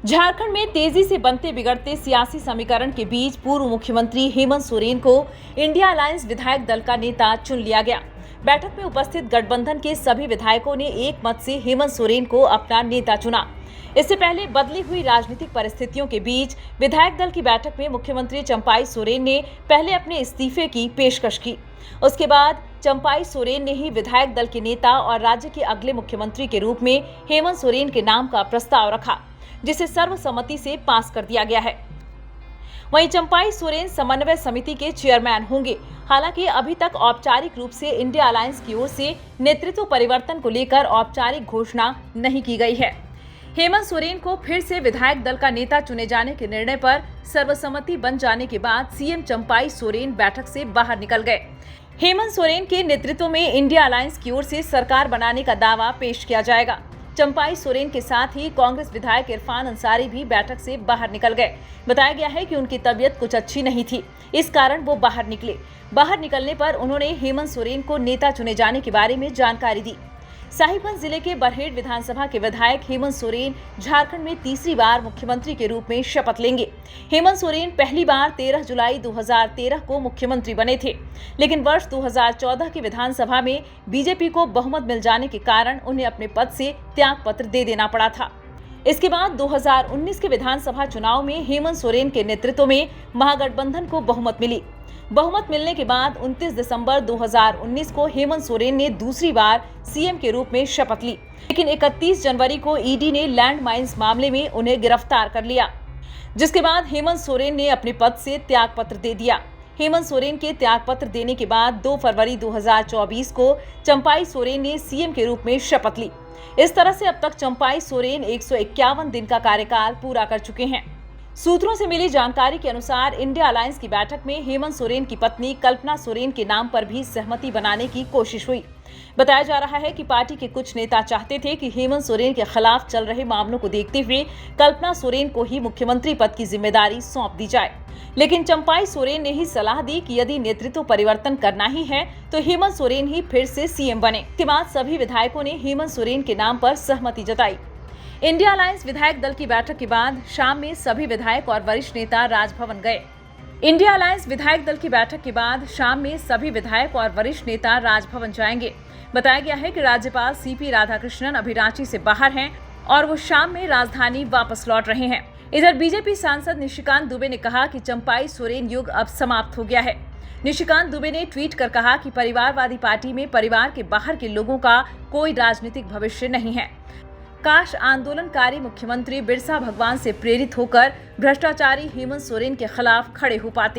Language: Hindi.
झारखंड में तेजी से बनते बिगड़ते सियासी समीकरण के बीच पूर्व मुख्यमंत्री हेमंत सोरेन को इंडिया अलायंस विधायक दल का नेता चुन लिया गया। बैठक में उपस्थित गठबंधन के सभी विधायकों ने एक मत से हेमंत सोरेन को अपना नेता चुना। इससे पहले बदली हुई राजनीतिक परिस्थितियों के बीच विधायक दल की बैठक में मुख्यमंत्री चंपाई सोरेन ने पहले अपने इस्तीफे की पेशकश की। उसके बाद चंपाई सोरेन ने ही विधायक दल के नेता और राज्य के अगले मुख्यमंत्री के रूप में हेमंत सोरेन के नाम का प्रस्ताव रखा, जिसे सर्वसम्मति से पास कर दिया गया है। वहीं चंपाई सोरेन समन्वय समिति के चेयरमैन होंगे। हालांकि अभी तक औपचारिक रूप से इंडिया अलायंस की ओर से नेतृत्व परिवर्तन को लेकर औपचारिक घोषणा नहीं की गई है। हेमंत सोरेन को फिर से विधायक दल का नेता चुने जाने के निर्णय पर सर्वसम्मति बन जाने के बाद सीएम चंपाई सोरेन बैठक से बाहर निकल गए। हेमंत सोरेन के नेतृत्व में इंडिया अलायंस की ओर से सरकार बनाने का दावा पेश किया जाएगा। चंपाई सोरेन के साथ ही कांग्रेस विधायक इरफान अंसारी भी बैठक से बाहर निकल गए। बताया गया है कि उनकी तबीयत कुछ अच्छी नहीं थी, इस कारण वो बाहर निकले। बाहर निकलने पर उन्होंने हेमंत सोरेन को नेता चुने जाने के बारे में जानकारी दी। साहिबगंज जिले के बरहेट विधानसभा के विधायक हेमंत सोरेन झारखंड में तीसरी बार मुख्यमंत्री के रूप में शपथ लेंगे। हेमंत सोरेन पहली बार 13 जुलाई 2013 को मुख्यमंत्री बने थे, लेकिन वर्ष 2014 की विधानसभा में बीजेपी को बहुमत मिल जाने के कारण उन्हें अपने पद से त्यागपत्र दे देना पड़ा था। इसके बाद 2019 के विधानसभा चुनाव में हेमंत सोरेन के नेतृत्व में महागठबंधन को बहुमत मिली। बहुमत मिलने के बाद 29 दिसंबर 2019 को हेमंत सोरेन ने दूसरी बार सीएम के रूप में शपथ ली, लेकिन 31 जनवरी को ईडी ने लैंड माइंस मामले में उन्हें गिरफ्तार कर लिया, जिसके बाद हेमंत सोरेन ने अपने पद से त्यागपत्र दे दिया। हेमंत सोरेन के त्यागपत्र देने के बाद 2 फरवरी 2024 को चंपाई सोरेन ने सीएम के रूप में शपथ ली। इस तरह से अब तक चंपाई सोरेन 151 दिन का कार्यकाल पूरा कर चुके हैं। सूत्रों से मिली जानकारी के अनुसार इंडिया अलायंस की बैठक में हेमंत सोरेन की पत्नी कल्पना सोरेन के नाम पर भी सहमति बनाने की कोशिश हुई। बताया जा रहा है कि पार्टी के कुछ नेता चाहते थे कि हेमंत सोरेन के खिलाफ चल रहे मामलों को देखते हुए कल्पना सोरेन को ही मुख्यमंत्री पद की जिम्मेदारी सौंप दी जाए, लेकिन चंपाई सोरेन ने ही सलाह दी कि यदि नेतृत्व परिवर्तन करना ही है तो हेमंत सोरेन ही फिर से सीएम बने। इसके बाद सभी विधायकों ने हेमंत सोरेन के नाम पर सहमति जताई। इंडिया अलायंस विधायक दल की बैठक के बाद शाम में सभी विधायक और वरिष्ठ नेता राजभवन गए। इंडिया अलायंस विधायक दल की बैठक के बाद शाम में सभी विधायक और वरिष्ठ नेता राजभवन जाएंगे। बताया गया है कि राज्यपाल सीपी राधाकृष्णन अभी रांची से बाहर हैं और वो शाम में राजधानी वापस लौट रहे हैं। इधर बीजेपी सांसद निशिकांत दुबे ने कहा कि चंपाई सोरेन युग अब समाप्त हो गया है। निशिकांत दुबे ने ट्वीट कर कहा कि परिवारवादी पार्टी में परिवार के बाहर के लोगों का कोई राजनीतिक भविष्य नहीं है। काश आंदोलनकारी मुख्यमंत्री बिरसा भगवान से प्रेरित होकर भ्रष्टाचारी हेमंत सोरेन के खिलाफ खड़े हो पाते।